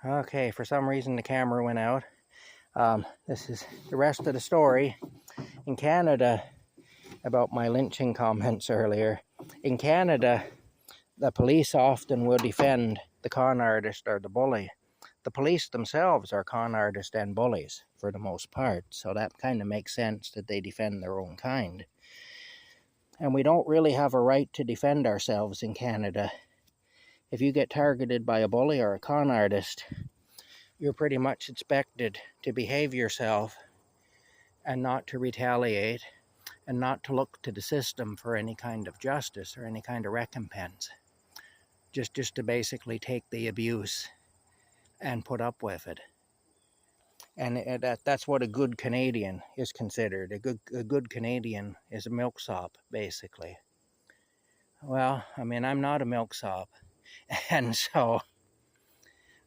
Okay, for some reason the camera went out. This is the rest of the story. In Canada, about my lynching comments earlier, in Canada, the police often will defend the con artist or the bully. The police themselves are con artists and bullies for the most part, so that kind of makes sense that they defend their own kind. And we don't really have a right to defend ourselves in Canada. If you get targeted by a bully or a con artist, you're pretty much expected to behave yourself and not to retaliate and not to look to the system for any kind of justice or any kind of recompense. Just to basically take the abuse and put up with it. And that's what a good Canadian is considered. A good Canadian is a milksop, basically. Well, I mean, I'm not a milksop. And so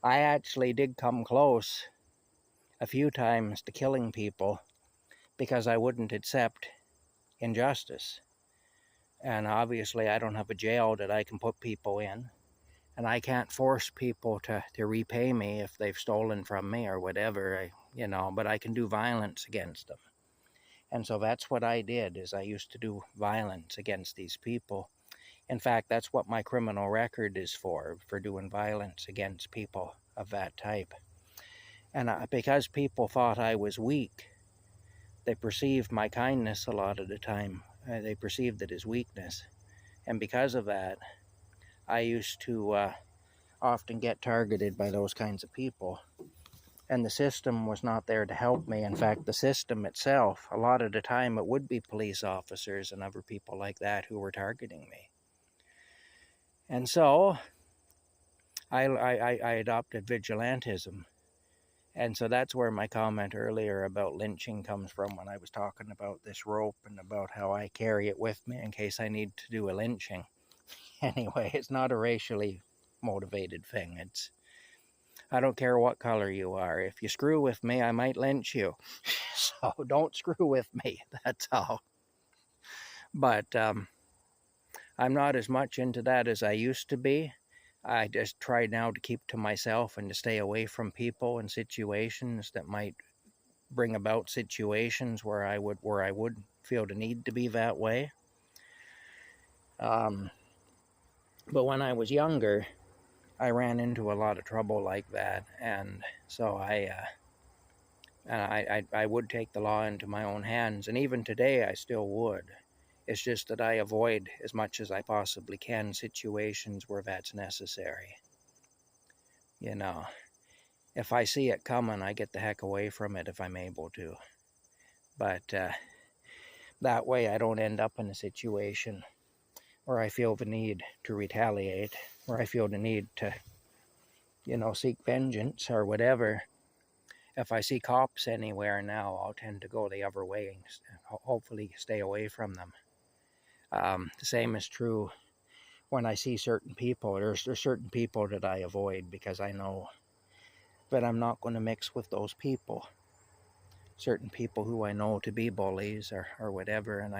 I actually did come close a few times to killing people because I wouldn't accept injustice. And obviously I don't have a jail that I can put people in. And I can't force people to repay me if they've stolen from me or whatever, but I can do violence against them. And so that's what I did, is I used to do violence against these people. In fact, that's what my criminal record is for doing violence against people of that type. And because people thought I was weak, they perceived my kindness a lot of the time. They perceived it as weakness. And because of that, I used to often get targeted by those kinds of people. And the system was not there to help me. In fact, the system itself, a lot of the time, it would be police officers and other people like that who were targeting me. And so I adopted vigilantism. And so that's where my comment earlier about lynching comes from, when I was talking about this rope and about how I carry it with me in case I need to do a lynching. Anyway, it's not a racially motivated thing. I don't care what color you are. If you screw with me, I might lynch you. So don't screw with me, that's all. But I'm not as much into that as I used to be. I just try now to keep to myself and to stay away from people and situations that might bring about situations where I would feel the need to be that way. But when I was younger, I ran into a lot of trouble like that, and so I would take the law into my own hands, and even today I still would. It's just that I avoid as much as I possibly can situations where that's necessary. If I see it coming, I get the heck away from it if I'm able to. But that way I don't end up in a situation where I feel the need to retaliate, where I feel the need to, seek vengeance or whatever. If I see cops anywhere now, I'll tend to go the other way and hopefully stay away from them. The same is true when I see certain people. There's certain people that I avoid because I know that I'm not going to mix with those people. Certain people who I know to be bullies or whatever, and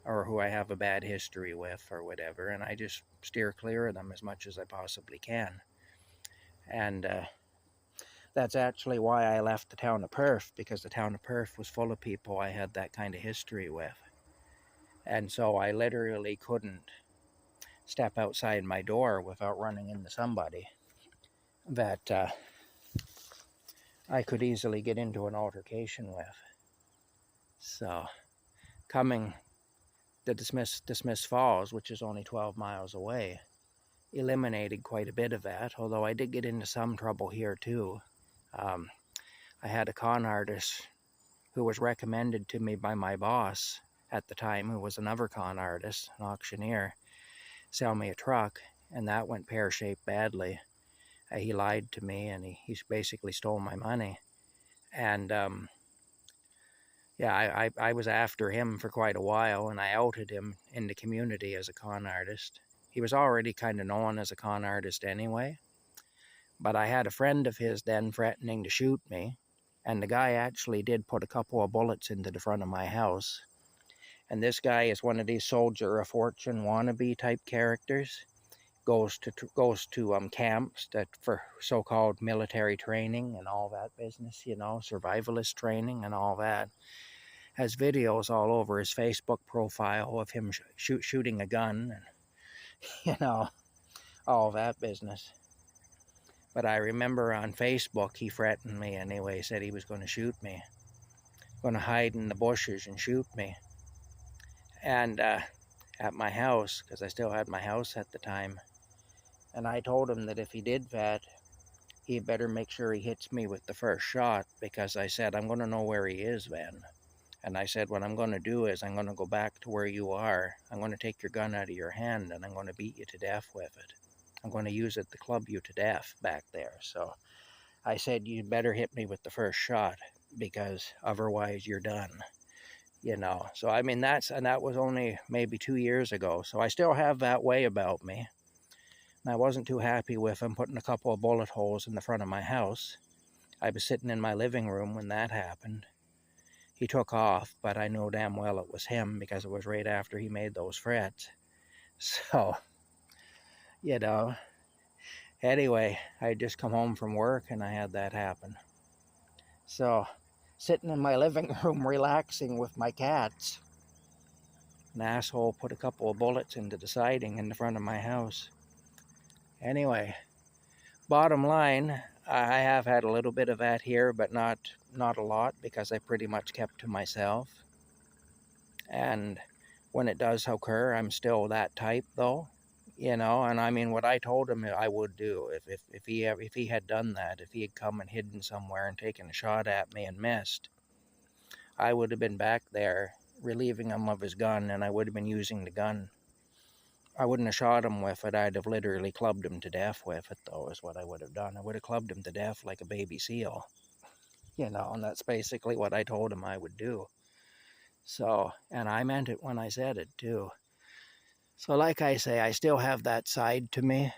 or who I have a bad history with or whatever, and I just steer clear of them as much as I possibly can. And that's actually why I left the town of Perth, because the town of Perth was full of people I had that kind of history with. And so I literally couldn't step outside my door without running into somebody that I could easily get into an altercation with. So coming to Dismiss Falls, which is only 12 miles away, eliminated quite a bit of that, although I did get into some trouble here too. I had a con artist who was recommended to me by my boss at the time, who was another con artist, an auctioneer, sell me a truck, and that went pear-shaped badly. He lied to me, and he basically stole my money. And I was after him for quite a while, and I outed him in the community as a con artist. He was already kind of known as a con artist anyway, but I had a friend of his then threatening to shoot me, and the guy actually did put a couple of bullets into the front of my house. And this guy is one of these soldier of fortune wannabe type characters. goes to camps that for so-called military training and all that business, you know, survivalist training and all that. Has videos all over his Facebook profile of him shooting a gun and, you know, all that business. But I remember on Facebook he threatened me anyway, said he was going to shoot me, going to hide in the bushes and shoot me. And at my house, because I still had my house at the time, and I told him that if he did that, he better make sure he hits me with the first shot, because I said, I'm going to know where he is then. And I said, what I'm going to do is I'm going to go back to where you are. I'm going to take your gun out of your hand and I'm going to beat you to death with it. I'm going to use it to club you to death back there. So I said, you better hit me with the first shot, because otherwise you're done. You know, so I mean, that was only maybe 2 years ago. So I still have that way about me. And I wasn't too happy with him putting a couple of bullet holes in the front of my house. I was sitting in my living room when that happened. He took off, but I knew damn well it was him, because it was right after he made those threats. So, you know, anyway, I had just come home from work and I had that happen. So, sitting in my living room relaxing with my cats, an asshole put a couple of bullets into the siding in the front of my house. Anyway, bottom line, I have had a little bit of that here, but not a lot, because I pretty much kept to myself. And when it does occur, I'm still that type, though, you know. And I mean, what I told him I would do if he had done that, if he had come and hidden somewhere and taken a shot at me and missed, I would have been back there relieving him of his gun, and I would have been using the gun. I wouldn't have shot him with it. I'd have literally clubbed him to death with it, though, is what I would have done. I would have clubbed him to death like a baby seal, you know, and that's basically what I told him I would do. So, and I meant it when I said it, too. So like I say, I still have that side to me.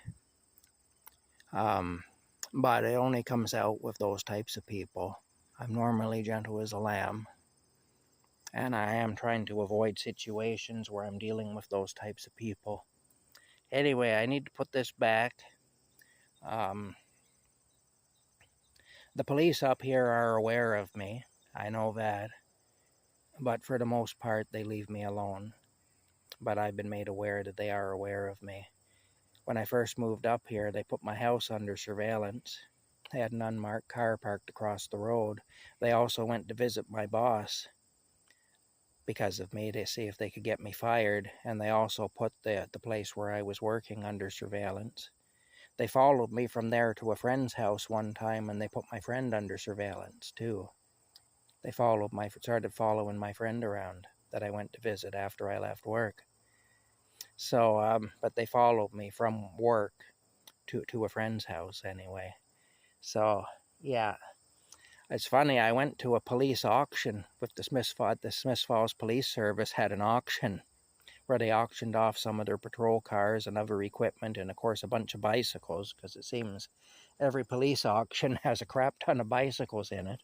But it only comes out with those types of people. I'm normally gentle as a lamb. And I am trying to avoid situations where I'm dealing with those types of people. Anyway, I need to put this back. The police up here are aware of me. I know that. But for the most part, they leave me alone. But I've been made aware that they are aware of me. When I first moved up here, they put my house under surveillance. They had an unmarked car parked across the road. They also went to visit my boss because of me, to see if they could get me fired. And they also put the place where I was working under surveillance. They followed me from there to a friend's house one time, and they put my friend under surveillance too. They started following my friend around that I went to visit after I left work. So, but they followed me from work to a friend's house anyway. So, yeah. It's funny, I went to a police auction with the Smiths Falls Police Service had an auction where they auctioned off some of their patrol cars and other equipment, and of course a bunch of bicycles, because it seems every police auction has a crap ton of bicycles in it.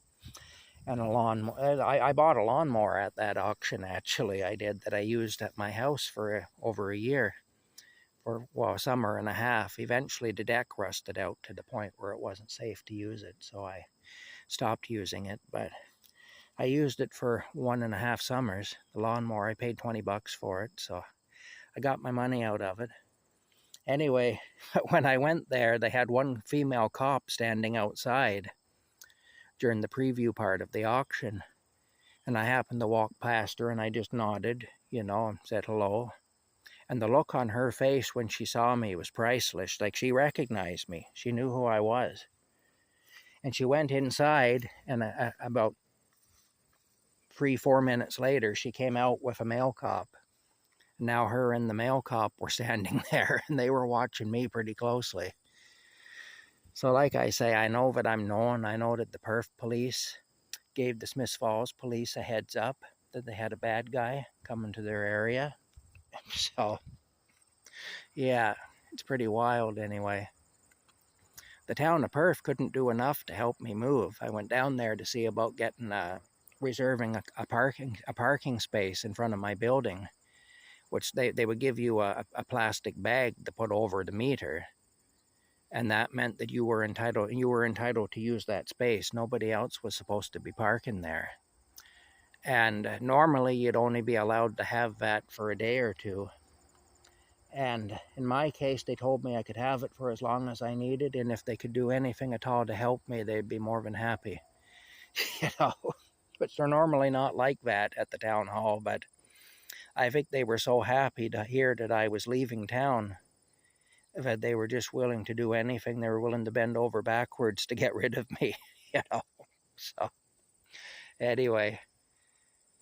And a lawnmower. I bought a lawnmower at that auction, actually. I did, that I used at my house for over a year. For, well, a summer and a half. Eventually the deck rusted out to the point where it wasn't safe to use it, so I stopped using it. But I used it for 1.5 summers. The lawnmower, I paid $20 for it, so I got my money out of it. Anyway, when I went there, they had one female cop standing outside during the preview part of the auction. And I happened to walk past her, and I just nodded, you know, and said hello. And the look on her face when she saw me was priceless. Like, she recognized me. She knew who I was. And she went inside, and about 3-4 minutes later, she came out with a male cop. Now her and the male cop were standing there, and they were watching me pretty closely. So like I say, I know that I'm known. I know that the Perth police gave the Smiths Falls police a heads up that they had a bad guy coming to their area. So, yeah, it's pretty wild anyway. The town of Perth couldn't do enough to help me move. I went down there to see about getting reserving a parking space in front of my building, which they would give you a plastic bag to put over the meter. And that meant that you were entitled to use that space. Nobody else was supposed to be parking there. And normally you'd only be allowed to have that for a day or two. And in my case, they told me I could have it for as long as I needed, and if they could do anything at all to help me, they'd be more than happy. You know, but they're normally not like that at the town hall. But I think they were so happy to hear that I was leaving town that they were just willing to do anything. They were willing to bend over backwards to get rid of me. You know, so anyway,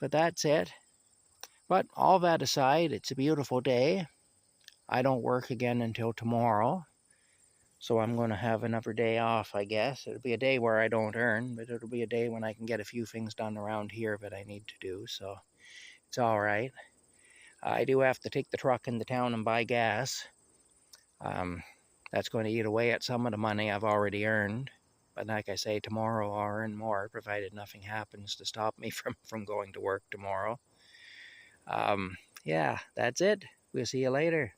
but that's it. But all that aside, it's a beautiful day. I don't work again until tomorrow, so I'm going to have another day off, I guess. It'll be a day where I don't earn, but it'll be a day when I can get a few things done around here that I need to do, so it's all right. I do have to take the truck into town and buy gas. That's going to eat away at some of the money I've already earned. But like I say, tomorrow I'll earn more, provided nothing happens to stop me from going to work tomorrow. Yeah, that's it. We'll see you later.